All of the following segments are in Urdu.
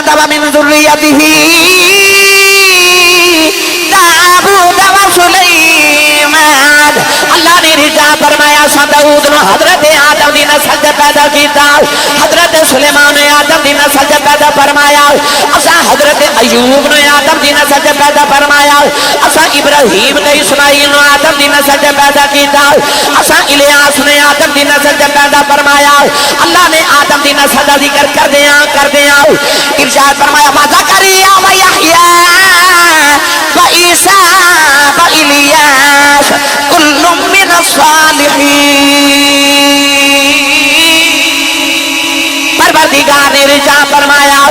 کہندا ومن ذریتہ داؤد و سلیمان اللہ نے ارشاد فرمایا سا داؤد نو حضرت آدم دی نسل تے پیدا کیتا حضرت سلیمان نے آدم دی نسل تے پیدا فرمایا اسا حضرت ایوب نے آدم دی نسل تے پیدا فرمایا اسا ابراہیم تے اسماعیل نو آدم دی نسل تے پیدا کیتا اسا الیاس نے آدم دی نسل تے پیدا فرمایا اللہ نے آدم دی نسل دا ذکر کر دیا ارشاد فرمایا وزکریا و یحییٰ و عیسیٰ و الیاس کل من الصالحین پروردگار نے ارشاد فرمایا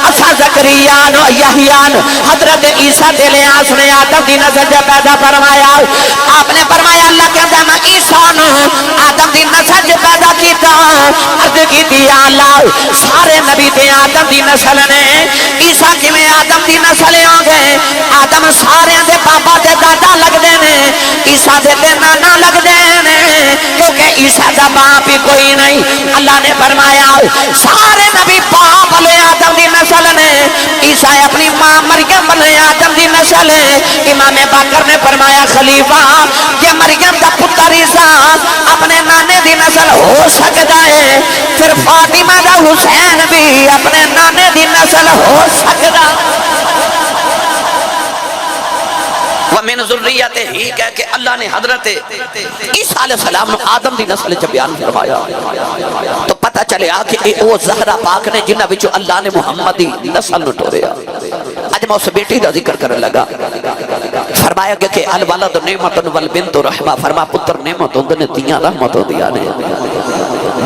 اسا زکریا نو یحییٰ حضرت عیسیٰ تے الیاس نے آدم دی نسل تے پیدا فرمایا آپ نے فرمایا اللہ کہتا میں عیسیٰ نو آدم دی نسل تے پیدا کیتا عرض کی یا اللہ سارے نبی تے آدم دی نسل نے عیسیٰ کی میں آدم دی نسل ہوں گے آدم سارے دے پاپا تے دادا لگ دے نے عیسیٰ دے نانا لگ دے نے کیونکہ عیسیٰ دا باپ ہی کوئی نہیں اللہ نے فرمایا سارے نبی باپ والے آدم دی نسل نے عیسیٰ اپنی ماں مریم والے آدم دی نسل ہے امام باقر نے فرمایا خلیفہ کہ مریم دا پتر عیسیٰ اپنے نانے دی نسل ہو سکتا ہے پھر فاطمہ دا حسین بھی اپنے نانے دی نسل ہو سکتا ومن ذریتہ ہی کہہ کہ اللہ نے حضرت عیسیٰ علیہ السلام نے آدم دی نسل چ بیان فرمایا تو پتہ چلے کہ وہ زہرا پاک نے جنہ وچوں اللہ نے محمد دی نسل نو ٹوریا اج میں اس بیٹی دا ذکر کرنے لگا فرمایا کہ الولد نعمت والبنت رحمہ فرما پتر نعمت ہوندے نے تیاں رحمت ہوندیاں نے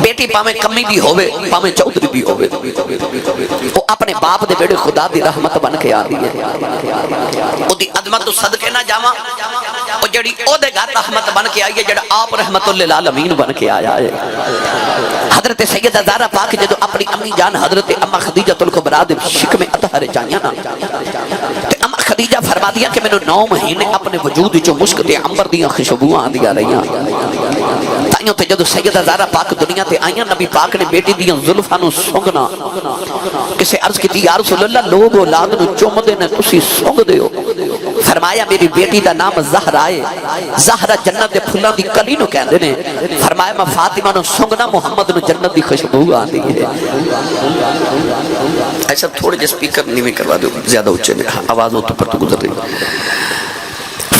بیٹی پاویں کمی دی ہوے پاویں چودھری دی ہوے وہ اپنے باپ دے بیڑے خدا دی رحمت بن کے آندی ہے او دی عظمت تو صدقے نہ جاواں او جڑی او دے گھر رحمت بن کے آئی ہے جڑا آپ رحمت للعالمین بن کے آیا ہے حضرت سیدہ زہرا پاک جدو اپنی امی جان حضرت اما خدیجہ الکبریٰ دے شکم اطہر چاہیاں نا تے اما خدیجہ فرما دیا کہ میں نے 9 مہینے اپنے وجود جو مشک تے عمبر دیاں خوشبوئیں آندیاں رہیاں تائیوں تے جدو سیدہ زہرا پاک دنیا تے آئیاں نبی پاک نے بیٹی دیاں زلفاں نو سونگنا کسے عرض کی تھی یا رسول اللہ لوگ اولاد نو چوم دے نے تسی سونگ دے ہو فرمایا میری بیٹی دا نام زہرا ہے زہرا جنت دے پھلاں دی کلی نو کہندے نے فرمایا میں فاطمہ نو سونگنا محمد نو جنت دی خوشبو آندی ہے ایسا تھوڑے جے سپیکر نیویں کروا دو زیادہ اونچے میں آواز تو پر تو گزر رہی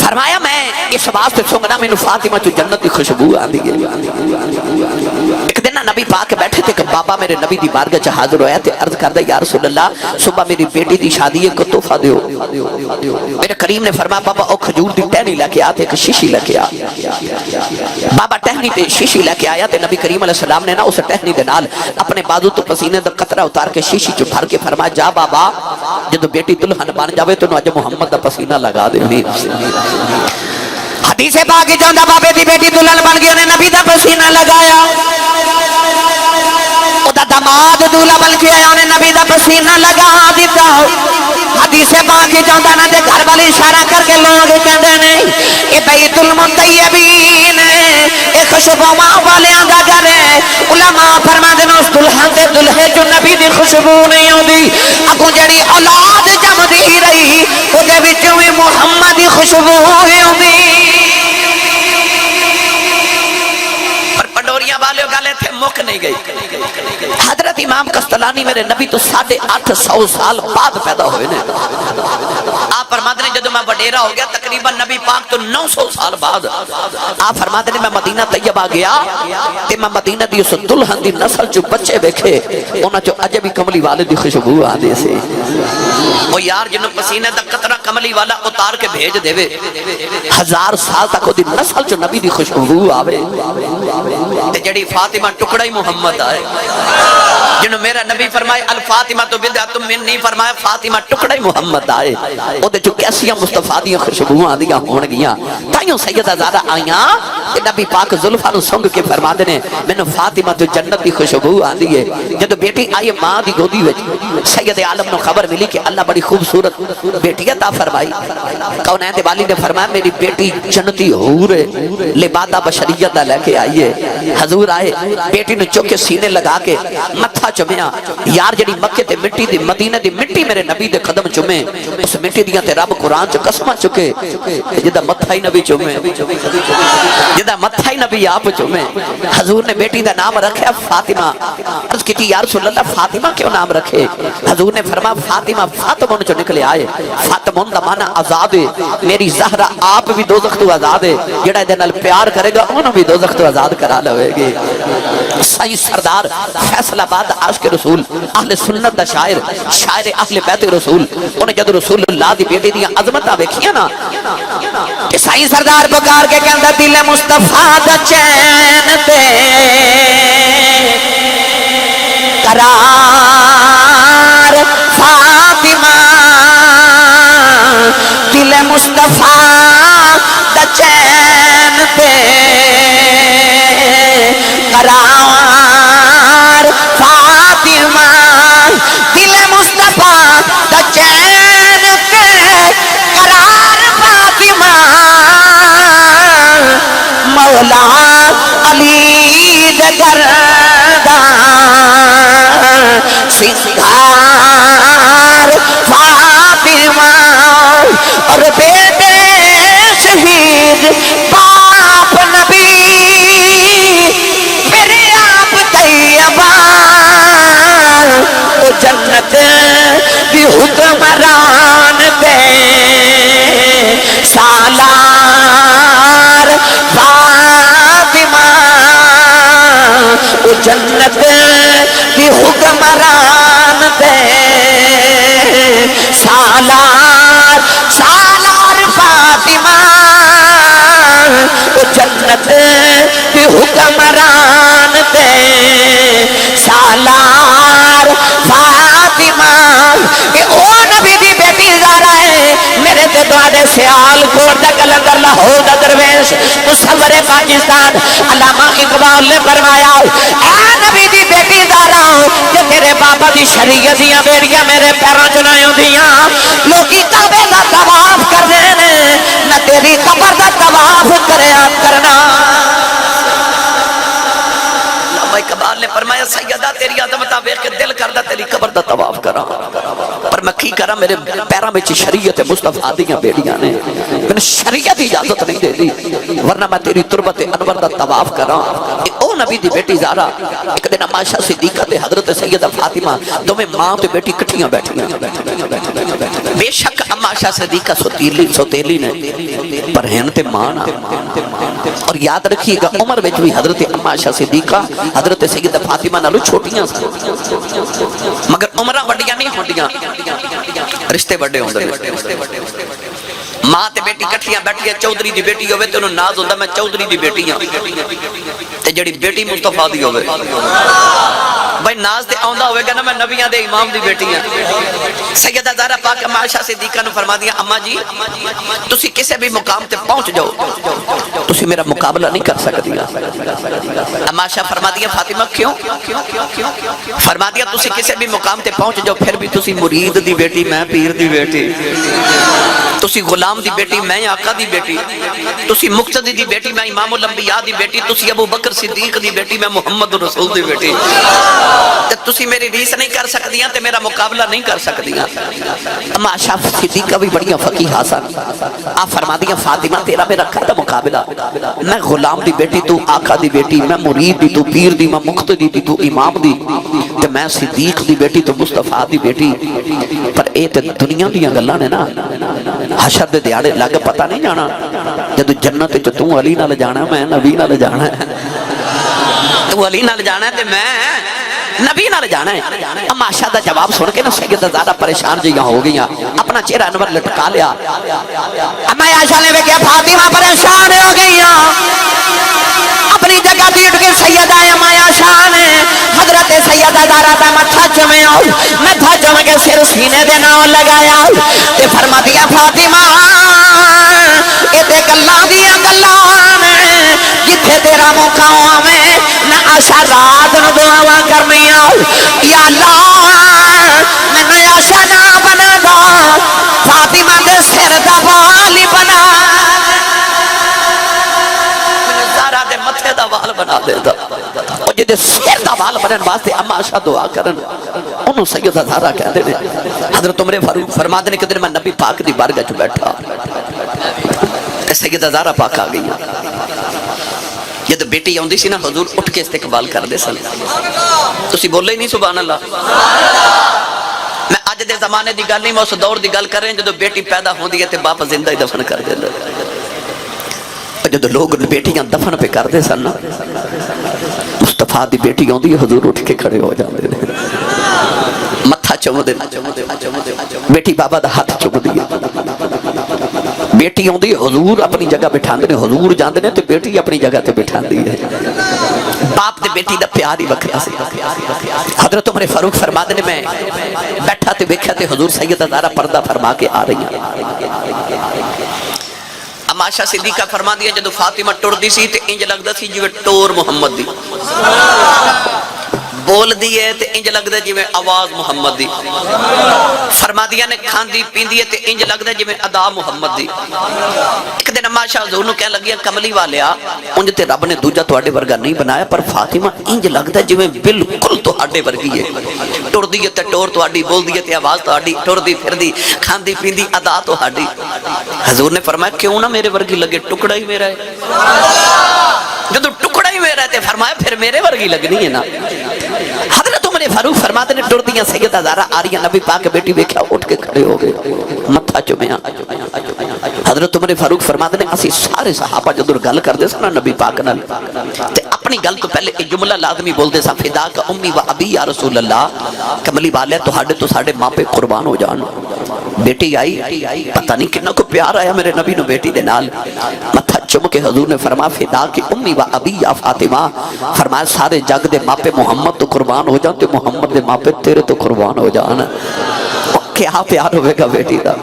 فرمایا میں اس واسطے سونگنا مینوں فاطمہ تو جنت دی خوشبو آندی ہے ایک دن نبی پاک بیٹھے تھے کہ بابا میرے نبی دی بارگاہ چ حاضر ہویا تے عرض کردا یا رسول اللہ صبح میری بیٹی دی شادی ہے کو تحفہ دیو میرے کریم نے فرمایا بابا او کھجور دی ٹہنی لے کے آ تے ایک شیشی لے کے آ بابا ٹہنی تے شیشی لے کے آیا تے نبی کریم علیہ السلام نے نا اس ٹہنی دے نال اپنے بازو تو پسینے دا قطرہ اتار کے شیشی چ بھر کے فرمایا جا بابا جدو بیٹی دلہن بن جاوے تو اج محمد دا پسینہ لگا دے حدیث پاک جاندا بابے دی بیٹی دلہن بن گئی انہیں نبی دا پسینہ لگایا او دا داماد دولہا بن کے آیا انہیں نبی دا پسینہ لگا دیتا حدیث پاک جاندا نہ دے گھر والی اشارہ کر کے لوگ کہندے نے اے بیت المطیبین اے خوشبواں والیاں دا گھر ہے علماء فرماندے نے اس دلہن تے دلہے جو نبی دی خوشبو نہیں ہوندی اگوں جڑی اولاد جمدی رہی او دے وچوں وی محمد دی خوشبو ہوندی پنڈوریاں والے گالے تھے مک نہیں گئی حضرت امام قسطلانی میرے نبی تو 850 سال بعد پیدا ہوئے نے آپ فرماتے ہیں جدو میں وڈیرا ہو گیا تقریباً نبی پاک تو 900 سال بعد آپ فرماتے ہیں میں مدینہ طیبہ گیا تے میں مدینہ دی اس دلہن دی نسل جو بچے بیکھے انہاں جو عجبی کملی والے دی خوشبو آنے سے وہ یار جنہوں پسینے دا قطرہ کملی والا اتار کے بھیج دے 1000 سال تک وہ دی نسل جو نبی دی خوشبو آوے تے جڑی فاطمہ ٹکڑا ہی محمد آئے جنہوں میرا نبی فرمائے الفاطمہ تو بدعۃ منی فرمایا فاطمہ ٹکڑا ہی محمد آئے او دے جو کیسیاں مصطفیٰ دیاں خوشبوئیں دیاں ہون گیاں تائیوں سیدہ زہرا آئیاں تے نبی پاک زلفاں نو سنگ کے فرما دے نے مینوں فاطمہ تو جنت دی خوشبو آندی ہے جدوں بیٹی آئی ماں دی گودی وچ سید عالم نو خبر ملی کہ اللہ بڑی خوبصورت بیٹی عطا فرمائی کونین دے والی نے فرمایا میری بیٹی جنتی حور ہے لبادہ بشریت دا لے کے آئی ہے حضور آئے بیٹی نے چوکے سینے لگا کے متھا چمیا یار جڑی مکے تے مٹی دی مدینے دی مٹی میرے نبی دے قدم چومے اس مٹی دیاں تے رب قرآن چ قسماں چکے جدا متھا ہی نبی چومے جدا متھا ہی نبی آپ چومے حضور نے بیٹی دا نام رکھا فاطمہ عرض کی یا رسول اللہ فاطمہ کیوں نام رکھے حضور نے فرمایا فاطمہ فاطمہ جو نکلے آئے فاطمہ دا معنی آزاد ہے میری زہرا آپ بھی دوزخ تو آزاد ہے جڑا دے نال پیار کرے گا انہوں بھی دوزخ تو آزاد کرا لوے گے صحیح سردار فیصل آباد عاشق رسول اہل سنت دا شاعر شاعر اہل بیت رسول انہیں جد رسول اللہ دی بیٹی دیا عظمتہ بیکھیا نا کہ صحیح سردار پکار کے کہندہ دل مصطفیٰ دا چین تے قرار فاطمہ دل مصطفیٰ دا چین تے قرار فاطمہ دل مصطفیٰ دا چین تے قرار فاطمہ مولا علی دے گردان سنگھار فاطمہ اور بیٹے شہید باپ نبی پھر آپ طیبہ او جنت بھی حکمران دے سالار فاطمہ او جنت بھی حکمران دے سالار سالار فاطمہ او جنت بھی حکمران دے سالار فاطمہ کہ او نبی دی بیٹی زارا ہے میرے تے دوارے سیال کوٹ دا کلندر لاہور دا درویش مصور پاکستان علامہ اقبال نے فرمایا اے نبی دی بیٹی زارا کہ تیرے بابا دی شریعت دیاں بیڑیاں میرے پیروں چنائیوں دیاں لوگی کعبے دا طواف کر دینے نہ تیری قبر دا طواف کرنا اقبال نے فرمایا سیدہ تیری عظمتہ ویکھ کے دل کردا تیری قبر دا طواف کراں پر میں کی کراں میرے پیراں وچ شریعت مصطفیٰ دیاں بیڑیاں نے میں شریعت اجازت نہیں دے دی ورنہ میں تیری تربت انور دا طواف کراں او نبی دی بیٹی زہرا ایک دن عائشہ صدیقہ تے حضرت سیدہ فاطمہ دوویں ماں تے بیٹی کٹھیاں بیٹھیاں بے شک عائشہ صدیقہ سوتیلی نے پر ہن تے ماں نا اور یاد رکھیے گا عمر وچ بھی حضرت عائشہ صدیقہ حضرت سیدہ فاطمہ نالو چھوٹیاں سن مگر عمرہ وڈیاں نہیں ہوندیاں رشتے بڑے ہوندے ماں تے بیٹی کٹھیاں بیٹھیاں چودھری دی بیٹی ہوئے تے انہوں ناز ہوندا میں چودھری دی بیٹی ہاں تے جڑی بیٹی مصطفیٰ دی ہوئے بھائی ناز دے آؤندہ ہوئے گا نا میں نبیاں دے امام دی بیٹی ہیں سیدہ زہرا پاک عائشہ صدیقہ نے فرما دیا اماں جی تسی کسے بھی مقام تے پہنچ جاؤ تسی میرا مقابلہ نہیں کر سکتی عائشہ فرما دیا فاطمہ کیوں فرما دیا تسی کسے بھی مقام تے پہنچ جاؤ پھر بھی تسی مرید دی بیٹی میں پیر دی بیٹی تسی غلام دی بیٹی میں آقا دی بیٹی تسی مقتدی دی بیٹی میں امام الانبیاء دی بیٹی تسی ابو بکر صدیق دی بیٹی میں محمد رسول دی بیٹی تسی میری ریس نہیں کر سکتیاں تے میرا مقابلہ نہیں کر سکتیاں اما عائشہ صدیقہ بھی بڑیاں فقیہہ سن آپ فرما دیا فاطمہ تیرا میرا کھڑا مقابلہ میں غلام دی بیٹی تو آقا دی بیٹی میں مرید دی تو پیر دی میں مقتدی دی تو امام دی تے میں صدیق دی بیٹی تو مصطفیٰ دی بیٹی پر اے تے دنیا دیاں گلاں نے نا حشر دے دیاڑے لگ پتہ نہیں جانا جدو جنت تے تو علی نال جانا میں نبی نال جانا ہے تو علی نال جانا ہے تے میں نبی نال جانا ہے اما عائشہ دا جواب سن کے نا سیدہ زہرا پریشان جیاں ہو گئیاں اپنا چہرہ انور لٹکا لیا اما عائشہ نے بھی کہا فاطمہ پریشان ہو گئیاں اپنی جگہ بیٹھ کے سیدہ اما عائشہ نے حضرت سیدہ زہرا دا متھا چومے متھا چوم کے سر سینے دے نال لگایا تے فرما دیا فاطمہ اے تے گلاں دیاں گلاں نے جتھے تیرا موقع ہووے نہ عائشہ رات نو دعا کرنی یا اللہ میں عائشہ نہ بنا دا فاطمہ دے سر دا وال ہی بنا زہرا دے متھے دا وال بنا دے دا دے سر دا وال بنن واسطے اما عائشہ دعا کرن انہوں سیدہ زہرا کہندے نے حضرت عمر فاروق فرماتے نے کہ دن میں نبی پاک دی بارگاہ چ بیٹھا سیدہ زہرا پاک آ گئی جب بیٹی آندی سی نا حضور اٹھ کے استقبال کر دے سن تسی بولے ہی نہیں سبحان اللہ میں اج دے زمانے دی گل نہیں میں اس دور دی گل کر رہے ہیں جب بیٹی پیدا ہوندی ہے تے باپ زندہ ہی دفن کر دے جب لوگ بیٹیاں دفن پہ کر دے سن مصطفیٰ دی بیٹی آندی ہے حضور اٹھ کے کھڑے ہو جاندے نے متھا چوم دے بیٹی بابا دا ہاتھ چوم دی بیٹی آندی حضور اپنی جگہ بٹھاندے نے حضور جاندے نے تے بیٹی اپنی جگہ تے بٹھاندی ہے باپ تے بیٹی دا پیار ہی وکھرا سی حضرت عمر فاروق فرماتے نے میں بیٹھا تے ویکھیا تے حضور سیدہ زہرا پردہ فرما کے آ رہی ہیں اما عائشہ صدیقہ فرما دیا جدو فاطمہ ٹر دی سی تے انج لگدا سی جویں ٹور محمد دی بول دیئے تے انج لگ دے جویں آواز محمد دی فرما دیا نے کھاندی پیندی تے انج لگ دے جویں ادا محمد دی ایک دن اما عائشہ حضور نو کہن لگی کملی والیا انج تے رب نے دوجا تواڈے ورگا نہیں بنایا پر فاطمہ انج لگ دے جویں بالکل تواڈے ورگی ہے ٹر دی تے ٹور تواڈی بول دی تے آواز تواڈی ٹر دی پھر دی کھاندی پیندی ادا تواڈی حضور نے فرمایا کیوں نہ میرے ورگی لگے ٹکڑا ہی میرا ہے جب ٹکڑا ہی میرا ہے تے فرمایا پھر میرے ورگی لگنی ہے نا حضرت عمر فاروق فرماتے نے ٹر دیاں سیدہ زہرا آ رہی ہیں نبی پاک بیٹی ویکھیا اٹھ کے کھڑے ہو گئے متھا چومیا حضرت عمر فاروق فرماتے نے اسی سارے صحابہ جدوں گل کردے سن نبی پاک نال تے اپنی گل تو پہلے ایک جملہ لازمی بولدے سن فدا کا امی و ابی یا رسول اللہ کملی والے تہاڈے تو ساڈے ماں پہ قربان ہو جان بیٹی آئی پتہ نہیں کتنا کو پیار آیا میرے نبی نو بیٹی دے نال متھا چم کے حضور نے فرمایا فدا کی امی و ابی یا فاطمہ فرمایا سارے جگ دے ماں پہ محمد تو قربان ہو جان تے محمد دے ماں پہ تیرے تو قربان ہو جان کیا پیار ہوئے گا بیٹی دا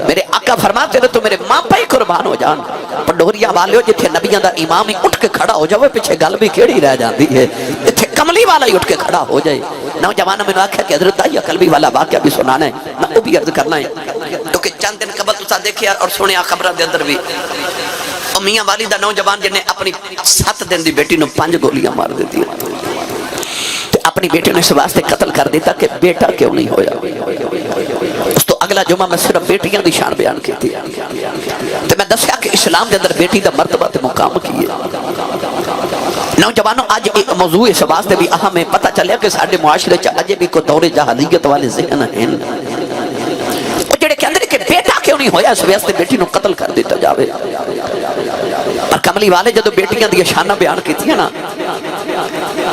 میرے آقا فرماتے تھے تو میرے ماں پہ ہی قربان ہو جان پنڈوریا والے ہو جتھے نبیوں دا امام ہی اٹھ کے کھڑا ہو جائے پیچھے گل بھی کیڑی رہ جاندی ہے جتھے کملی والا ہی اٹھ کے کھڑا ہو جائے نوجوان میں نے آکھا کہ حضرت آئیہ کلبی والا واقعہ بھی سنانا ہے میں وہ بھی عرض کرنا ہے کیونکہ چند دن قبل تسا دیکھیا اور سنیا خبرہ دے اندر بھی میاں والدہ نوجوان جنہیں اپنی 7 دن دی بیٹی نو 5 گولیاں مار دیتی ہے اپنی بیٹی نے اس واسطے قتل کر دیتا کہ بیٹا کیوں نہیں ہویا اس تو اگلا جمعہ میں صرف بیٹیاں دی شان بیان کی تھی تو میں دسیا کہ اسلام کے اندر بیٹی دا مرتبہ تے مقام کی ہے نوجوانوں آج ایک موضوع اس واسطے بھی اہم ہے پتہ چلیا کہ سارے معاشرے چاہے بھی کو دور جہالیت والے ذہن ہیں جڑے کہ اندر کہ بیٹا کیوں نہیں ہویا اس واسطے بیٹی نو قتل کر دیتا جاوے پر کملی والے جدو بیٹیاں دی شانہ بیان کی تھی نا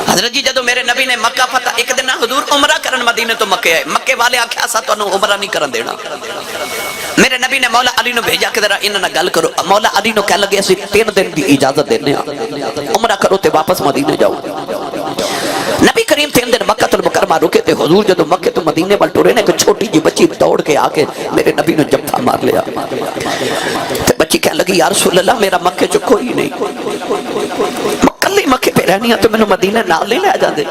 حضرت جی جدو میرے نبی نے مکہ فتح ایک دن حضور عمرہ کرن مدینے تو مکہ آئے مکہ والے آکھا سا تو انہوں عمرہ نہیں کرن دینا میرے نبی نے مولا علی نو بھیجا کہ ذرا انہاں گل کرو مولا علی نو کہہ لگے اسی 3 دن دی اجازت دینے عمرہ کرو تے واپس مدینے جاؤ نبی کریم 3 دن مکہ المکرمہ رکے تے حضور جدو مکہ تو مدینے بل ٹورے نے کہ چھوٹی جی بچی دوڑ کے آکے میرے نبی نے جب تھا مار لیا تے بچی کہنے لگی یا رسول اللہ میرا مکہ جو کوئی نہیں کلی مکہ پہ رہنی ہے تو میں نے مدینہ نال نہیں لے جاندے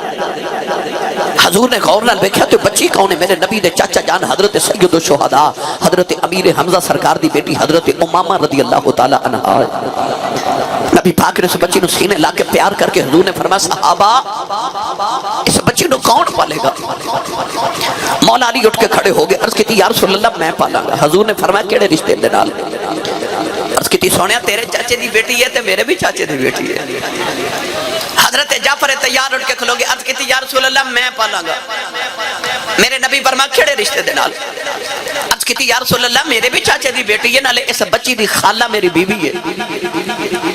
حضور نے غور نال دیکھا تو بچی کون ہے میرے نبی دے چاچا جان حضرت سید الشہداء حضرت امیر حمزہ سرکار دی بیٹی حضرت امامہ رضی اللہ تعالی عنہا نبی پاک نے اس بچی نو سینے لا کے پیار کر کے حضور نے فرمایا صحابہ اس بچی نو کون پالے گا مولا علی اٹھ کے کھڑے ہو گئے عرض کی یا رسول اللہ میں پالاں گا حضور نے فرمایا کیڑے رشتے دے نال عرض کی سونیا تیرے چاچے دی بیٹی ہے تے میرے بھی چاچے دی بیٹی ہے حضرت جعفر تیار اٹھ کے کھلو گے عرض کی یا رسول اللہ میں پالاں گا میرے نبی فرمایا کیڑے رشتے دے نال عرض کی یا رسول اللہ میرے بھی چاچے دی بیٹی ہے نالے اس بچی دی خالہ میری بیوی ہے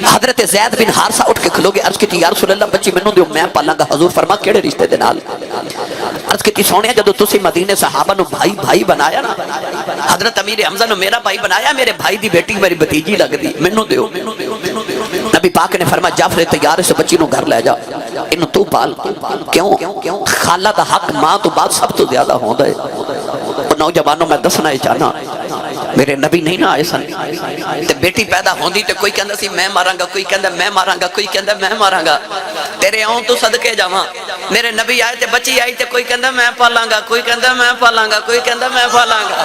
حضرت زید بن حارثہ اٹھ کے کھلو گے عرض کی یا رسول اللہ بچی مینوں دیو میں پالاں گا حضور فرمایا کیڑے رشتے دے نال عرض کی سونیا جدو تسی مدینے صحابہ نو بھائی بھائی بنایا نا حضرت امیر حمزہ نو میرا بھائی بنایا میرے بھائی دی بیٹی میری بھتیجی لگ دی مینوں دیو نبی پاک نے فرمایا جعفر تیار اس بچی نو گھر لے جا انہوں تو پال کیوں خالہ دا حق ماں تو بعد سب تو زیادہ ہوندا ہے نوجوانوں میں دسنا ہے چاہنا میرے نبی نہیں نہ آئے سن تے بیٹی پیدا ہوندی تے کوئی کہندا سی میں ماراں گا کوئی کہندا میں ماراں گا کوئی کہندا میں ماراں گا تیرے آؤں تو صدقے جاواں میرے نبی آئے تے بچی آئی تے کوئی کہندا میں پالاں گا کوئی کہندا میں پالاں گا کوئی کہندا میں پالاں گا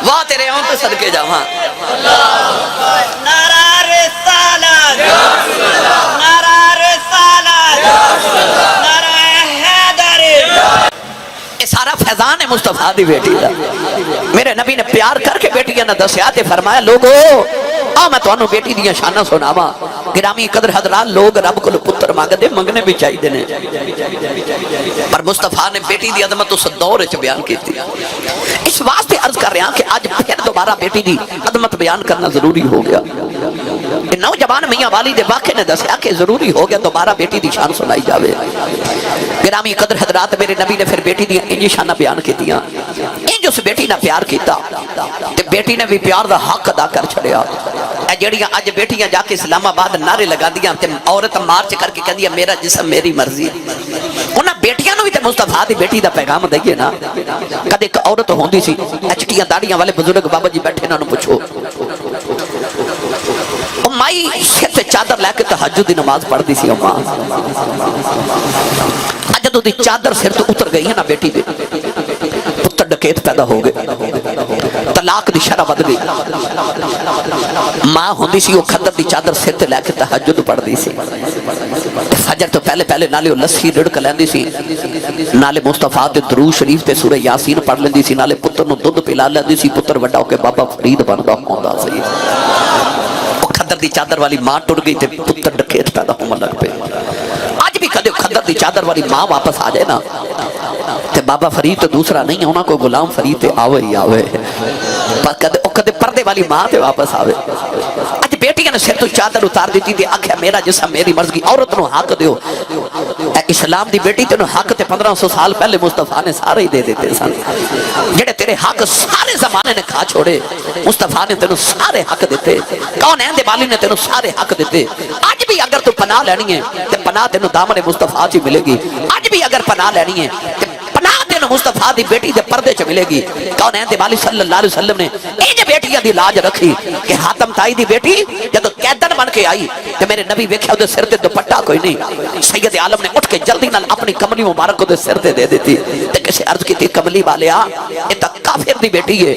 واہ تیرے آؤں تو صدقے جاواں نعرہ رسالت نعرہ رسالت یہ سارا فیضان ہے مصطفیٰ دی بیٹی دا. میرے نبی نے پیار کر کے بیٹیاں نے دسیا تے فرمایا لوگو میں تو بیٹی دیا شانہ سناواں. گرامی قدر حضرات لوگ رب کو پتر مانگدے منگنے بھی چاہیے نے پر مصطفیٰ نے بیٹی دی عظمت اس دور وچ بیان کی تھی. اس واسطے عرض کر رہا کہ آج پھر دوبارہ بیٹی دی عظمت بیان کرنا ضروری ہو گیا. نوجوان میاں والی دے واقعے نے دسیا کہ ضروری ہو گیا دوبارہ بیٹی دی شان سنائی جاوے. گرامی قدر حضرات میرے نبی نے پھر بیٹی دی انجی شانہ بیان کی دیا. انج اس بیٹی نے پیار کیتا تے بیٹی نے بھی پیار دا حق ادا کر چھڑیا. اے جڑیاں اج بیٹیاں جا کے اسلام آباد نعرے لگا دیاں تے عورت مارچ کر کے کہندی ہے میرا جسم میری مرضی. انہاں بیٹیاں نو بھی تے مصطفیٰ دی بیٹی دا پیغام دئیے نا. کدے ایک عورت ہوندی سی چٹیاں داڑیاں والے بزرگ بابا جی بیٹھے انہاں نو پوچھو مائی سر تے چادر لے کے تہجد دی نماز پڑھ دی سی. اماں جدوں دی چادر سر تو اتر گئی ہے نا بیٹی دے پتر ڈکیت پیدا ہو گئے طلاق دی شرح ود گئی. ماں ہوندی سی وہ خدر دی چادر سر تے لے کے تہجد پڑھ دی سی. فجر تو پہلے نالے لسی رڑک لیندی سی نالے مصطفیٰ دے درود شریف تے سورہ یاسین پڑھ لیندی سی نالے پتر نو دودھ پلا لیندی سی. پتر وڈا ہو کے بابا فرید بندا ہوندا سی. خدر دی چادر والی ماں ٹر گئی تے پتر ڈکیت پیدا ہونے لگ پے. آج بھی کدے خدر دی چادر والی ماں واپس آ جائے نا تے بابا فرید تو دوسرا نہیں ہے انہاں کو غلام فرید تے آوے ہی آوے. کدے پردے والی ماں تے واپس آوے. اج بیٹیاں نے سر تو چادر اتار دیتی تے آکھیا میرا جسم میری مرضی. عورت نو حق دیو. اے اسلام دی بیٹی تینو حق تے 1500 سال پہلے مصطفیٰ نے سارے ہی دے دیتے سن. جڑے تیرے حق سارے زمانے نے کھا چھوڑے مصطفیٰ نے تینو سارے حق دیتے. کون ہے دے والی نے تینو سارے حق دیتے. آج بھی اگر تو پناہ لینی ہے تے پناہ تینو دامن مصطفیٰ چ ملے گی. آج بھی اگر پناہ لینی ہے تے پناہ تینو مصطفیٰ دی بیٹی دے پردے چ ملے گی. کون ہے دے والی صلی اللہ علیہ وسلم نے انج بیٹیاں دی لاج رکھی کہ حاتم تائی دی بیٹی جدوں قیدن بن کے آئی تے میرے نبی ویکھیا اودے سر تے دوپٹہ کوئی نہیں. سید عالم نے اٹھ کے جلدی نال اپنی کملی مبارک اودے سر تے دے دیتی تے کسے عرض کیتی کملی والیا اے تا کافر دی بیٹی ہے.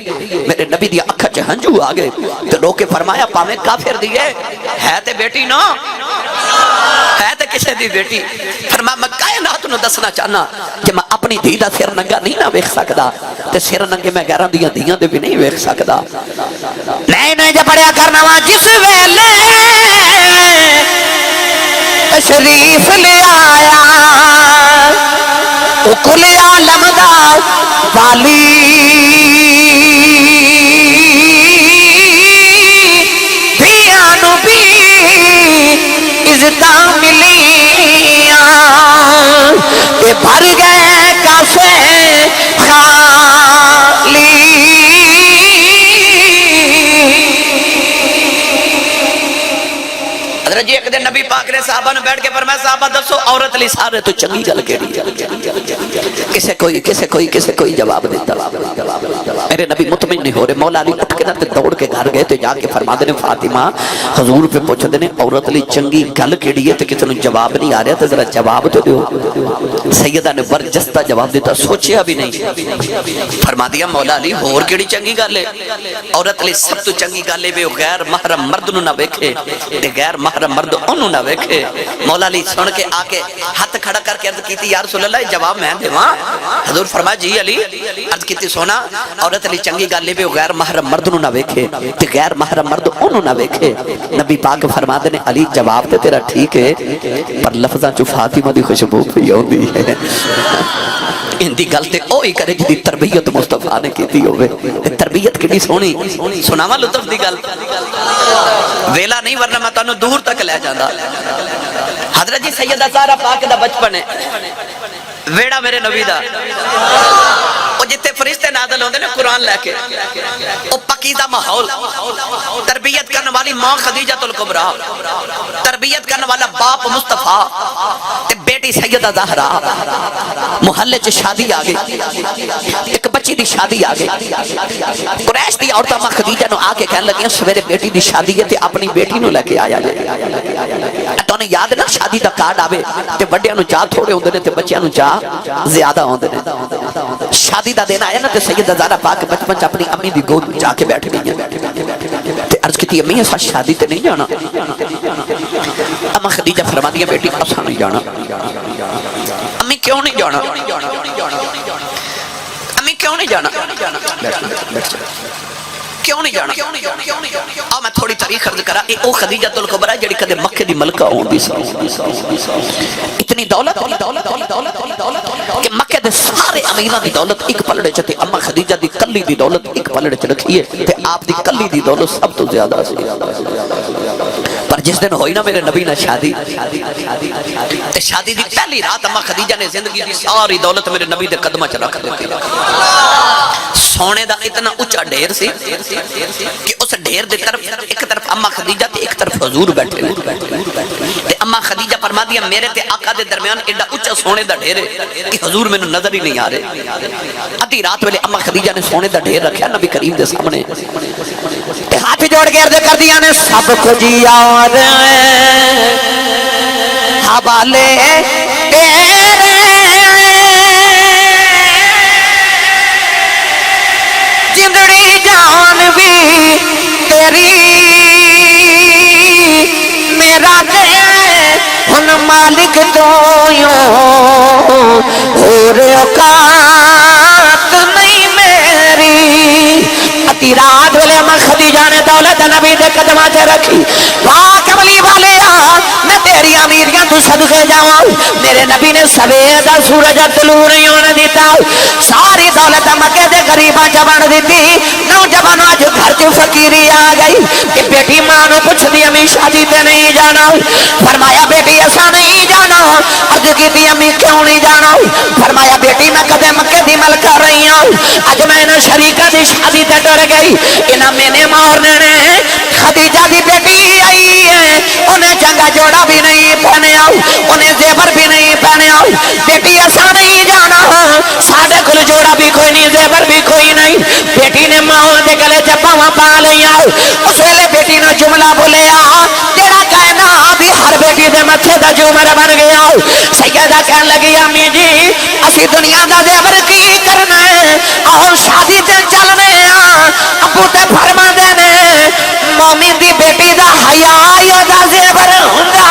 میرے نبی دی اکھاں چ ہنجو آ گئے تے رو کے فرمایا پاویں کافر دی ہے تے بیٹی نا ہے تے کسے دی بیٹی. فرمایا میں کائنات نو دسنا چاہنا کہ میں اپنی دھی دا سر ننگا نہیں نہ ویکھ سکدا تے سر ننگے میں غیراں دیاں دھیاں دے بھی نہیں ویکھ سکدا. نہیں جے پڑھیا کرنا وا جس ویلے تشریف لے آیا او کل عالم دا والی دھیاں نو بھی عزتاں ملیاں تے بھر گئے کاسے خالی. حضرت جی ایک دن نبی پاک نے صحابہ نے بیٹھ کے فرمایا صحابہ دسو عورت لی سارے تو چنگی گل کیڑی ہے. کسے کوئی جواب دیتا. میرے نبی مطمئن نہیں ہو رہے. مولا علی اٹھ کے نہ دوڑ کے گھر گئے تے جا کے فرما دے فاطمہ حضور پہ پوچھ دے عورت لی چنگی گل کیڑی ہے تے کسے نوں جواب نہیں آ رہا تے ذرا جواب تو دیو. سیدہ نے برجستہ جواب دیتا سوچیا بھی نہیں. فرما دیا مولا علی ہور کیڑی چنگی گل ہے. عورت لی سب تو چنگی گل ہے غیر محرم مرد نوں نہ ویکھے تے غیر محرم مرد انہوں نہ ویکھے. مولا علی سن کے آ کے ہاتھ کھڑا کر کے عرض کیتی یا رسول اللہ جواب میں دیواں. حضور فرمایا جی علی عرض کیتی سونا عورت علی چنگی گل ہے غیر محرم مرد نوں نہ ویکھے تے غیر محرم مرد انہوں نہ ویکھے. نبی پاک فرما دے نے علی جواب تے تیرا ٹھیک ہے پر لفظاں چ فاطمہ دی خوشبو پئی ہوندی ہے. ان دی گل تے اوہی کرے جدی تربیت مصطفیٰ نے کیتی ہوے. تربیت کڈی سونی سناواں لطف دی گل ویلا نہیں ورنہ میں تانوں دور تک لے جاندا. حضرت جی سیدہ زہرا پاک دا بچپن ہے ویڑا میرے نبی دا او جتے فرشتے نازل ہوندے نے قرآن لے کے او پاکیزہ ماحول تربیت کرنے والی ماں خدیجہ الکبریٰ تربیت کرنے والا باپ مصطفیٰ تے بیٹی سیدہ زہرا محلے چ شادی آ گئی ایک بچی دی شادی آ گئی. قریش دی عورتاں ماں خدیجہ نو آ کے کہن لگیاں سویرے بیٹی دی شادی ہے تے اپنی بیٹی نو لے کے آیا جائے. تو نے یاد نا شادی دا کارڈ آوے تے بڑیاں نو چاہ تھوڑے ہوندے نے تے بچیاں نو چاہ زیادہ ہوندے نے. شادی دا دن آیا نا تے سیدہ زہرا پاک بچپن چ اپنی امی دی گود جا کے بیٹھ گئی تے عرض کی امی اسا شادی تے نہیں جانا؟ اما خدیجہ فرما دیا بیٹی اسا نہیں جانا۔ امی کیوں نہیں جانا؟ امی کیوں نہیں جانا؟ کیوں نہیں جانا؟ میں تھوڑی تاریخ عرض کرا، او خدیجہ الکبریٰ جڑی کدے مکے دی ملکہ ہوندی سی، اتنی دولت کہ مکے دے سارے امیراں دی دولت ایک پلڑے چ تے اما خدیجہ دی کلی دی دولت ایک پلڑے چ رکھی ہے تے آپ دی کلی دی دولت سب تو زیادہ سی۔ پر جس دن ہوئی نا میرے نبی نے شادی تے شادی دی پہلی رات اما خدیجہ نے زندگی دی ساری دولت میرے نبی دے قدمہ چ رکھ دتی۔ سونے دا اتنا اونچا ڈھیر سی کہ اس ڈھیر دے طرف ایک طرف اما خدیجہ تے ایک طرف حضور بیٹھے تے اما خدیجہ فرما دیا میرے تے آقا دے درمیان ایڈا اونچا سونے دا ڈھیر ہے کہ حضور میں نظر ہی نہیں آ رہے۔ ادھی رات ویلے اما خدیجہ نے سونے دا ڈھیر رکھیا نبی کریم دے سامنے تے ہاتھ جوڑ کے عرض کر دیا نے سب کچھ یار حوالے تیرے جندڑی جان بھی تیری میرا دے ہن مالک تو یوں اور اوقات نہیں میری۔ اتی رات ویلے اما خدیجہ نے دولت نبی دے قدمہ سے رکھی، واہ کملی والے میں تیری امیریاں تو صدقے جاؤں، میرے نبی نے سویر دا سورج طلوع نہیں ہونے دیتا، ساری دولت مکے دے غریباں جبان دیتی۔ نوجوانوں آج گھر کی فقیری آ گئی کہ بیٹی ماں نو پوچھ دی امی شادی تے نہیں جانا؟ فرمایا بیٹی ایسا نہیں جانا۔ عرض کی دی امی کیوں نہیں جانا؟ فرمایا بیٹی میں کدے مکے دی ملکہ رہی ہوں، اج میں نے شریکہ دی شادی تے ڈر گئی، انہاں میں نے مارنے نے خدیجہ دی بیٹی آئی ہے، انہیں چنگا جوڑا بھی نہیں پہنے آؤ، انہیں زیور بھی نہیں پہنے آؤ، بیٹی ایسا نہیں جانا، ساڑھے کل جوڑا بھی کوئی نہیں، زیور بھی کوئی نہیں۔ بیٹی نے ماں دے گلے چپاواں پا لیا، اس ویلے بیٹی نے جملہ بولیا جڑا کہنا بھی ہر بیٹی دے متھے دا جومر بن گیا۔ سیدہ کہن لگی امی جی اسی دنیا دا زیور کی کرنا ہے، آؤ شادی تے چلنے آ۔ ابو تے فرما دے نے مومن دی بیٹی دا حیا یا دا زیور ہوندا،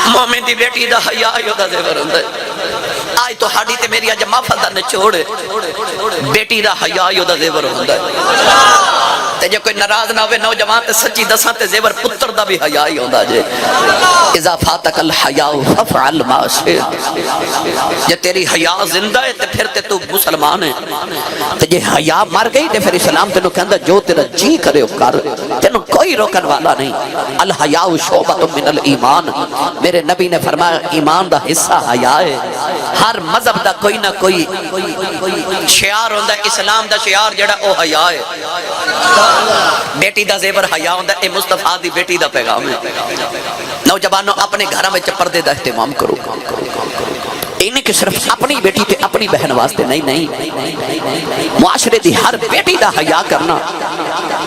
مومن دی بیٹی دا حیا یا دا زیور ہوندا۔ آج تو ہاڑی تے میری اج محفل دا نچوڑ بیٹی دا حیا یا دا زیور ہوندا تے جے کوئی ناراض نہ ہوئے نوجوان تے سچی دساں تے زیور پتر دا بھی حیا ہی ہوندا جے۔ اذا فاتک الحیا فافعل ما شئت، جے تیری حیا زندہ ہے تے پھر تے تو مسلمان ہے، تے جے حیا مر گئی تے پھر اسلام تینوں کہندا جو تیرا جی کرے او کر، تینوں کوئی روکن والا نہیں۔ الحیا شعبۃ من الایمان، میرے نبی نے فرمایا ایمان دا حصہ حیا ہے۔ ہر مذہب دا کوئی نہ کوئی شعار ہوندا ہے، اسلام دا شعار جڑا او حیا ہے۔ بیٹی دا زیور حیا ہوندا ہے، اے مصطفیٰ دی بیٹی دا پیغام ہے۔ نوجوانوں اپنے گھراں وچ پردے دا اہتمام کرو، انہیں کہ صرف اپنی بیٹی تے اپنی بہن واسطے نہیں، معاشرے دی ہر بیٹی دا حیا کرنا۔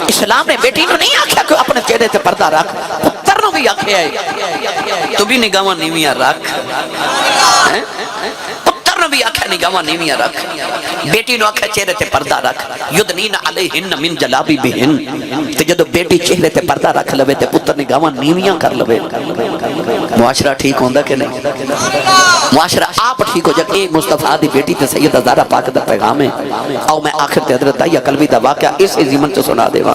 اسلام نے بیٹی نو نہیں آکھیا کہ اپنے چہرے تے پردہ رکھ، پتر نو بھی آکھیا ہے تو بھی نگاہاں نیویاں رکھ، پتر نو بھی آکھیا نگاہاں نیویاں رکھ، بیٹی نو آکھیا چہرے تے پردہ رکھ۔ یدنین علیہن من جلابیبہن، تے جدو بیٹی چہرے تے پردہ رکھ لوے تے پتر نگاہاں نیویاں کر لوے، معاشرہ ٹھیک ہوندا کہ نہیں؟ معاشرہ آپ ٹھیک ہو جائے۔ ایک مصطفیٰ دی بیٹی تے سیدہ زہرا پاک دا پیغام ہے۔ آؤ میں آخر تے حضرت دائیہ قلبی دا واقعہ اسے زمن چ سنا دے گا۔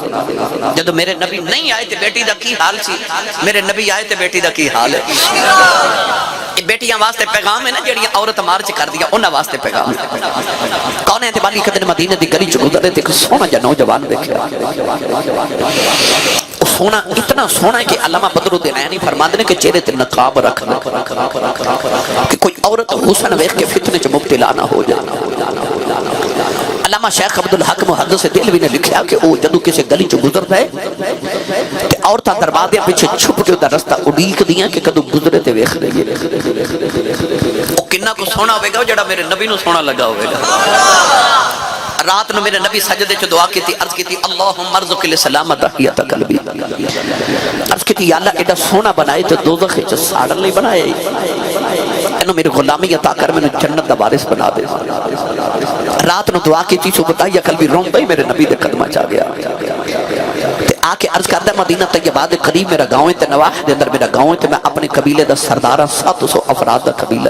جدو میرے نبی نہیں آئے تے بیٹی دا کی حال سی، میرے نبی آئے تے بیٹی دا کی حال ہے۔ بیٹیاں واسطے پیغام ہے نا جڑیاں عورت مارچ کر دیا انہاں واسطے پیغام ہے۔ کون ہے تے بالی قدر مدینے دی گلی چ گزرے تے سونا جا نوجوان دیکھا، سونا اتنا سونا ہے کہ علامہ بدرالدین عینی فرماندے نے کہ چہرے تے نقاب رکھ کہ کوئی عورت حسن ویکھ کے فتنے چ مبتلا نہ ہو جائے۔ علامہ شیخ عبدالحق محدث دہلوی نے لکھا کہ وہ جدو کسی گلی چ گزرتا ہے تے عورتاں دروازے پیچھے چھپ کے دا رستہ اڈیک دیاں کہ کدو گزرے تے ویکھ لئیے۔ او کنا کو سونا ہوئے گا جڑا میرے نبی نو سونا لگا ہوئے گا۔ رات نو میرے نبی سجدے چ دعا کی تھی، عرض کی تھی اللہم ارزق لسلامت تحیت قلبی، عرض کی تھی یا اللہ ایڈا سونا بنائے تو دوزخ چ ساڑن نہیں بنائے، مینوں میری غلامی عطا کر، مینوں جنت دا وارث بنا دے۔ رات نو دعا کی چیز بتائی قلبی روندا ہی میرے نبی دے قدماں چ آ گیا تے آ کے عرض کردا مدینہ طیبہ دے قریب میرا گاؤں ہے تے نواح دے اندر میرا گاؤں ہے تے میں اپنے قبیلے دا سردار 700 افراد دا قبیلہ،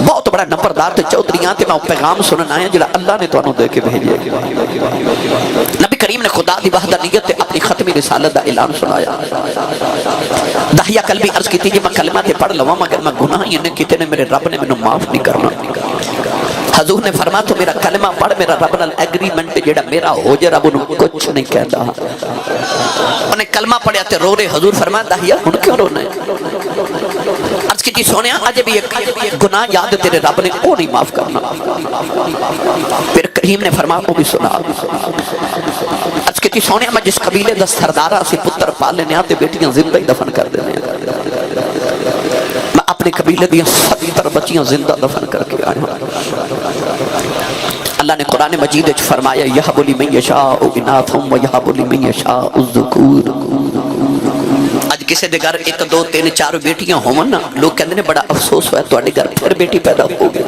بہت بڑا نمبردار تے چودھریاں تے میں پیغام سنن آیا جڑا اللہ نے تانوں دے کے بھیجے۔ نبی کریم نے خدا دی وحدانیت تے اپنی ختمی رسالت دا اعلان سنایا۔ داہیہ قلبی عرض کیتی جی میں کلمہ تے پڑھ لواں مگر میں گناہ ہی نے کیتے نے میرے رب نے مینوں معاف نہیں کرنا۔ حضور نے فرمایا تو میرا کلمہ پڑھ، میرا رب نال ایگریمنٹ جڑا میرا ہو جائے، رب انہوں کچھ نہیں کہتا۔ انہیں کلمہ پڑھیا تے رو رہے، حضور فرمایا داہیہ ہن کیوں رونا ہے؟ عرض کی جی سونیا اج بھی ایک گناہ یاد تیرے رب نے وہ نہیں معاف کرنا۔ پھر کریم نے فرمایا وہ بھی سنا۔ عرض کی جی سونیا میں جس قبیلے دا سردارہ سے پتر پال لینے آتے بیٹیاں زندہ ہی دفن کر دینے، میں اپنے قبیلے دیا 70 بچیاں زندہ دفن کر کے آیا۔ اللہ نے قرآن مجید وچ فرمایا یہب لمن یشاء اناثا ویہب لمن یشاء الذکور۔ اج کسی دے گھر 1 2 3 4 بیٹیاں ہون نا، لوگ کہندے نے بڑا افسوس ہوا تواڈے گھر پھر بیٹی پیدا ہو گئی۔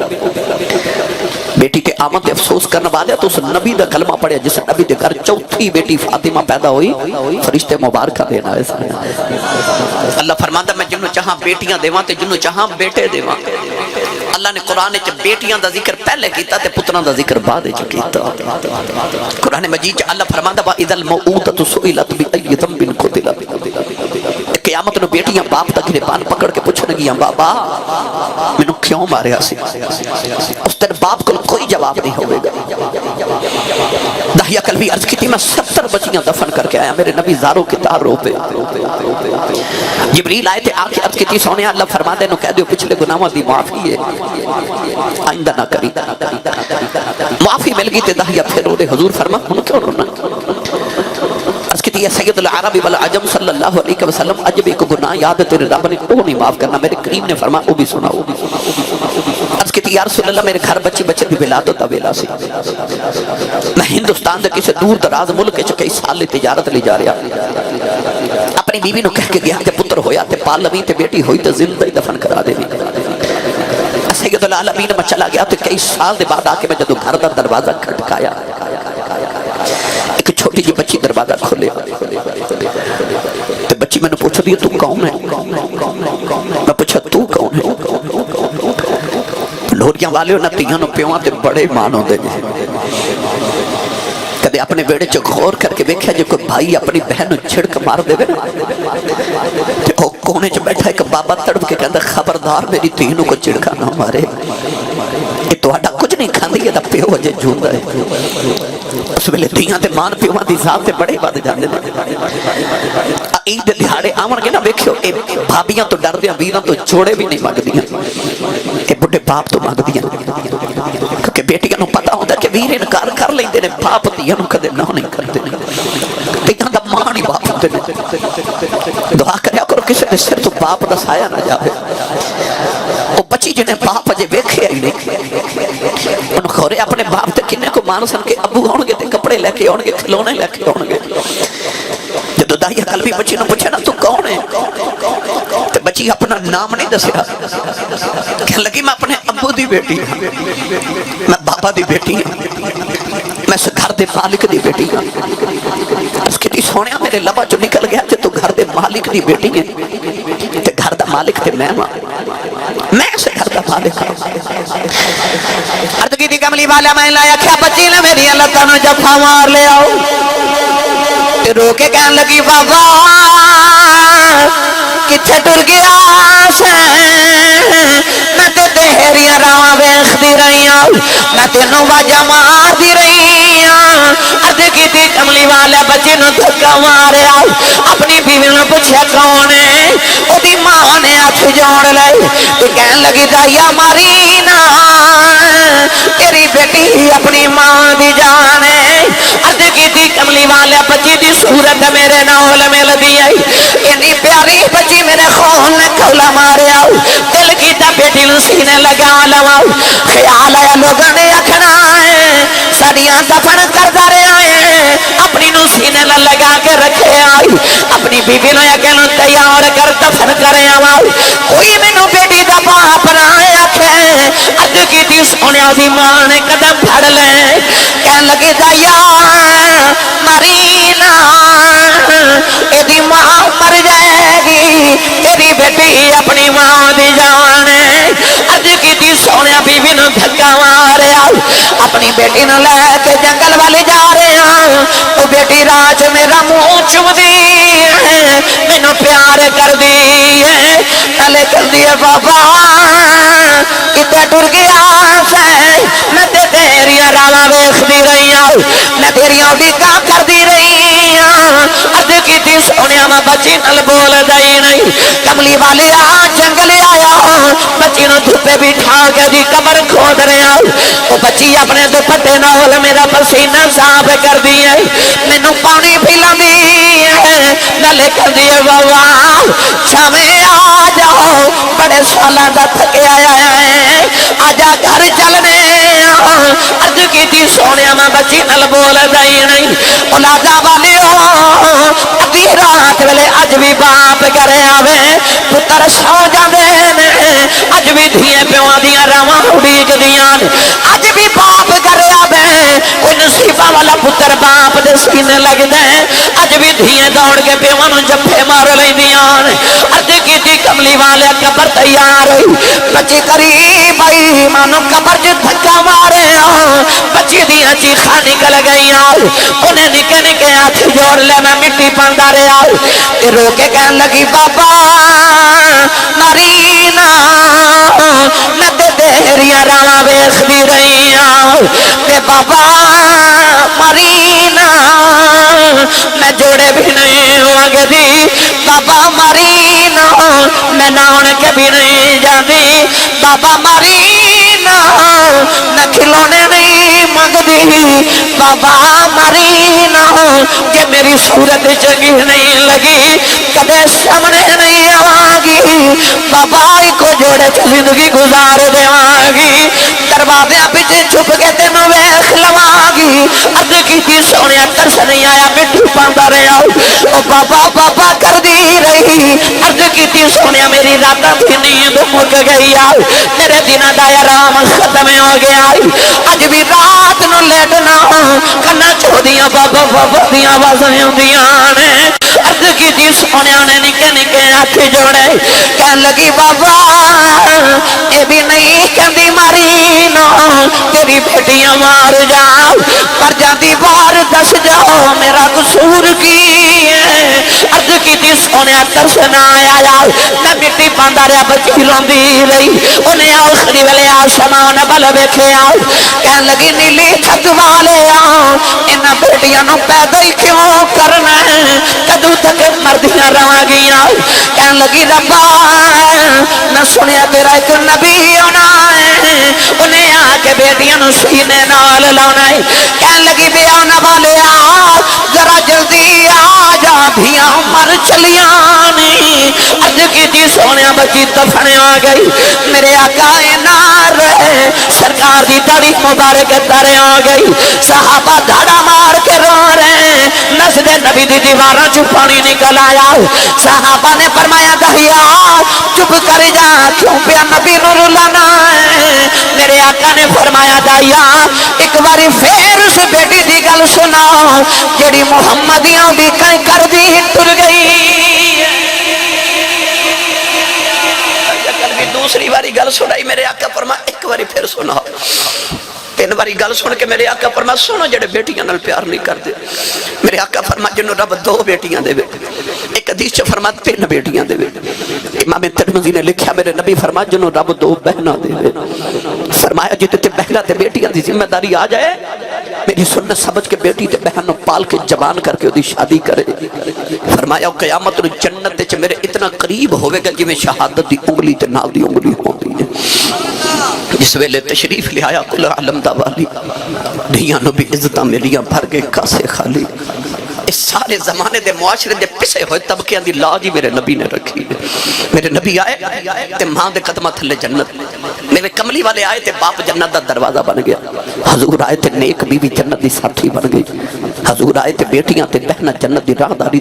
بیٹی کے آمد تے افسوس کرنے والے تو اس نبی دا کلمہ پڑھیا جس نبی دے گھر چوتھی بیٹی فاطمہ پیدا ہوئی، فرشتے مبارکہ دینا ہے۔ اللہ فرماتا میں جنوں چاہاں بیٹیاں دیواں تے جنوں چاہاں بیٹے دیواں۔ اللہ نے قرآن وچ بیٹیاں دا ذکر پہلے کیتا تے پتراں دا ذکر بعد وچ کیتا۔ قرآن مجید وچ اللہ فرماتا وَإِذَا الْمَوْءُودَةُ سُئِلَتْ بِأَيِّ ذَنبٍ قُتِلَتْ۔ قیامت نو بیٹیاں باپ دا گریبان پکڑ کے پوچھن گیاں بابا مینوں کیوں ماریا سی؟ اس دن باپ کو کوئی جواب نہیں ہوئے گا۔ داہیہ قلبی عرض کی تھی میں 70 بچیاں دفن کر کے آیا، میرے نبی زاروں کی تار رو پہ۔ جبریل آئے تھے آکے عرض کی تھی سونے اللہ فرما دے نو کہہ دیو پچھلے گناہوں دی معافی ہے، آئندہ نہ کری۔ معافی مل گئی تے داہیہ پھر رو رہے، حضور فرما ہن کیوں رونا؟ عرض کی تھی سید العرب والعجم صلی اللہ علیہ وسلم اج بھی کو گناہ یاد تیرے رب نے وہ نہیں معاف کرنا۔ میرے کریم نے فرمایا وہ بھی سناؤ۔ عرض کی تھی یا رسول اللہ میرے گھر بچے دی ولادت دا ویلا سی، میں ہندوستان دے کسی دور دراز ملک وچ کئی سال لی تجارت لے جا رہا، اپنی بیوی نو کہہ کے گیا جب پتر ہویا تے پال لویں تے بیٹی ہوئی تے زندہ ہی دفن کرا دے۔ سید العالمین میں چلا گیا تو کئی سال دے بعد آ کے میں جدو گھر دا دروازہ کھٹکایا، ایک چھوٹی جی بچی دروازہ کھولے تے بچی میں نے پوچھا دی تو کون ہے؟ میں پوچھا تو کون ہے؟ لوریاں والے نہ تیاں نو پیواں تے بڑے مان ہوندے نے۔ کدے اپنے بیڑے چ غور کر کے دیکھا جو کوئی بھائی اپنی بہن نو چھڑک مار دے تے او کونے چ بیٹھا ایک بابا تڑپ کے کہندا خبردار میری تینوں کو چھڑکا نہ مارے، یہ تہاڈا کچھ نہیں کھاندی ہے، پیو اجے جوندا ہے۔ اس ویلے تیاں تے مان پیواں دی ذات تے بڑے ود جاندے نے۔ عید دہاڑے آون گے نا ویکھیو اے بھابیاں تو ڈردیاں ویراں تو جوڑے بھی نہیں منگدیاں، اے بڑے باپ تو منگدیاں، کیونکہ بیٹیاں نو پتہ ہوندا کہ ویر انکار کر لیندے نے، باپ تیاں نو کدے نہ نہیں کردے نے، تیاں دا مان ہی باپ ہوندے نے۔ دعا کریا کرو کسی دے سر تو باپ دا سایہ نہ جاوے۔ او بچی جنہیں باپ اجے ویکھیا ہی نہیں، انہوں خورے اپنے باپ تے کنے کو مان سن کے ابو ہون گے تے کپڑے لے کے ہون گے، کھلونے لے کے ہون گے۔ جدو داہیہ قلبی بچی نو پوچھا نا تو کون ہے تے بچی اپنا نام نہیں دسیا، کہنے لگی میں اپنے ابو دی بیٹی ہوں، میں بابا دی بیٹی ہوں، میں اس گھر دے مالک دی بیٹی ہوں۔ اس کی تی سونیا میرے لبا جو نکل گیا کہ تو گھر دے مالک دی بیٹی ہے تے گھر دا مالک تے میں اس گھر دا مالک ہوں۔ عرض کی تھی کملی والا میں لایا کیا بچی نے میری اللہ تعالیٰ جفا مار لے آؤ، رو کے کہنے لگی بابا کتھے ٹر گیا سے، میں تے تیریاں راواں ویکھدی رہی ہوں، میں تینوں واجا مار دی رہی ہوں۔ عرض کیتی کملی والے بچے نو دھکا ماریا، اپنی بیوی نو پوچھیا کون ہے، او دی ماں نے ہاتھ جوڑ لے تے کہن لگی دایا ماری نا، تیری بیٹی اپنی ماں دی جان ہے۔ عرض کیتی کملی والے بچی دی صورت میرے نال مل دی آئی، اتنی پیاری بچی میرے خون نے کھولا ماریا، دل کیتا بیٹی نو سینے لگا لوا، خیال آیا لوگوں نے آکھنا ہے ساڈیاں دفن کردا رہیا ہے، اپنی نو سینے نہ لگا کے رکھے آئی اپنی بیوی نو کہ تیار کر دفن کرے آوا کوئی مینوں بیٹی دا باپ نہ آکھے اج کیتی سونے دی ماں نے قدم پھڑ لے کہن لگی دایا مرینا ایدی ماں مر جائے گی تیری بیٹی اپنی ماں دی جان اج کیتی سونے بیوی نو دھکا ماریا اپنی بیٹی نو لے کے جنگل والے جا رہے ہیں تو بیٹی راج میرا منہ چومدی ہے مینوں پیار کر دی ہے تلے کر دیے بابا کتے ٹر گیا سے میں تیری راواں ویکھدی رہی ہوں میں تیری اڈیکاں کردی رہی ہوں اج کیتی سونیا میں بچی نال بول دئی نہیں کملی والے آ جنگل آیا بچی نو دھوپے بٹھا کے دی قبر کھود رہا وہ بچی اپنے دوپٹے نال میرا پسینہ صاف کر دی ہے مینوں پانی پلاندی ہے گلے کر دی بابا چھاویں آ جاؤ بڑے سالاں دا تھکے آیا ہے آجا گھر چلنے اج کیتی سونیا میں بچی نال بول دئی نہیں اولادا والے ادھی رات ویلے اج بھی باپ کرے آوے پتر سو جاندے نے اج بھی دھیے پیواں دیاں راواں اڈیک دیاں اج بھی باپ کرے آوے کوئی نصیبہ والا پتر باپ دے سینے لگدے اج بھی دھیے دوڑ کے پیواں نوں جفے مار لیندیاں اج کیتی کملی والے قبر تیار ہوئی بچی قریب آئی مانو قبر جو دھکا مارے بچی دیاں چیخاں نکل گئی انہیں نکے نکے ہاتھ جوڑ لے میں مٹی پاندا رہا رو کے کہن لگی بابا مرینا میں تیریاں راواں ویکھدی رہی ہوں تے بابا مرینا میں جوڑے بھی نہیں منگدی بابا مرینا میں ناؤن کے بھی نہیں جاندی بابا مرینا میں کھلونے نہیں منگدی بابا مرینا کہ میری صورت چنگی نہیں لگی کدے سامنے نہیں آواگی بابا کو جوڑے زندگی گزار دیواگی دروازے پیچھے چھپ کے تینوں ویکھ لواگی اج کیتی سونیا ترس نہیں آیا مٹی پاندا رہا او بابا بابا کر دی رہی اج کیتی سونیا میری راتاں دی نیند مک گئی میرے دناں دا آرام ختم ہو گیا اج بھی رات نو لیٹنا کنا چودیاں بابا بابا دیاں آوازاں ہوندیاں نے اج کیتی سونیا نے نکے نکے ہاتھ جوڑے کہن لگی بابا اے بھی نہیں کہندی ماری نا تیری بیٹیاں مار جاؤ پر جاندی بار دس جاؤ میرا قصور کی ہے اج کیتی سونیا ترس نہ آیا میں مٹی پاندا رہا بچی روندی رہی انہیں آخری ویلے آسمان بل ویکھیا کہن لگی نیلی چھت والے انہاں بیٹیاں نو پیدا ہی کیوں کرنا ہے کدوں تک مردیاں رواں گیاں کہن لگی ربا میں سنیا تیرا ایک نبی ہونا ہے انہیں آ کے بیٹیاں نو سینے نال لانا ہے کہن لگی بے آنا والے ذرا جلدی آ جا دھیاں مر چلیاں نہیں اج کیتی سونیا بچی دفن آ گئی میرے آقا نار سرکار دی داڑھی مبارک تارے آ گئی صحابہ دھاڑا مار کے رو رہے مسجد نبی دی دیواراں چ پانی نکل آیا صحابہ نے فرمایا دہیا چپ کر جا کیوں پیا نبی نو رلانا ہے میرے آقا نے فرمایا دہیا ایک باری پھر اس بیٹی دی گل سنا جڑی محمدیاں دی کہیں کر دی ٹر گئی دوسری باری گل سنائی میرے آقا فرمایا ایک باری پھر سنا تین باری گل سن کے میرے آقا فرمایا سنو جڑے بیٹیاں نال پیار نہیں کر دے میرے آقا فرمایا جنہوں رب دو بیٹیاں دے ایک حدیث چ فرمایا تین بیٹیاں دے امام ترمذی نے لکھیا میرے نبی فرمایا جنہوں رب دو بہناں دے فرمایا جتے تے بہنا تے بیٹیاں دی ذمہ داری آ جائے میری سنت سمجھ کے بیٹی تے بہن نو پال کے جوان کر کے دی شادی کرے فرمایا قیامت نو جنت تے میرے اتنا قریب ہوے گا جویں شہادت دی انگلی تے نال دی انگلی ہوندی ہے جس ویلے تشریف لے آیا کل عالم دا والی دھیاں نو بھی عزتاں ملیاں بھر کے کاسے خالی اس سارے زمانے دے معاشرے دے پسے ہوئے طبقیاں دی لاج ہی میرے نبی نے رکھی. میرے نبی آئے تے ماں دے قدمہ تھلے جنت. میرے کملی والے آئے تے باپ جنت دا دروازہ بن گیا. حضور آئے تے نیک بیوی جنت دی ساتھی بن گئی. حضور آئے تے بیٹیاں تے بہنہ جنت دی راہ داری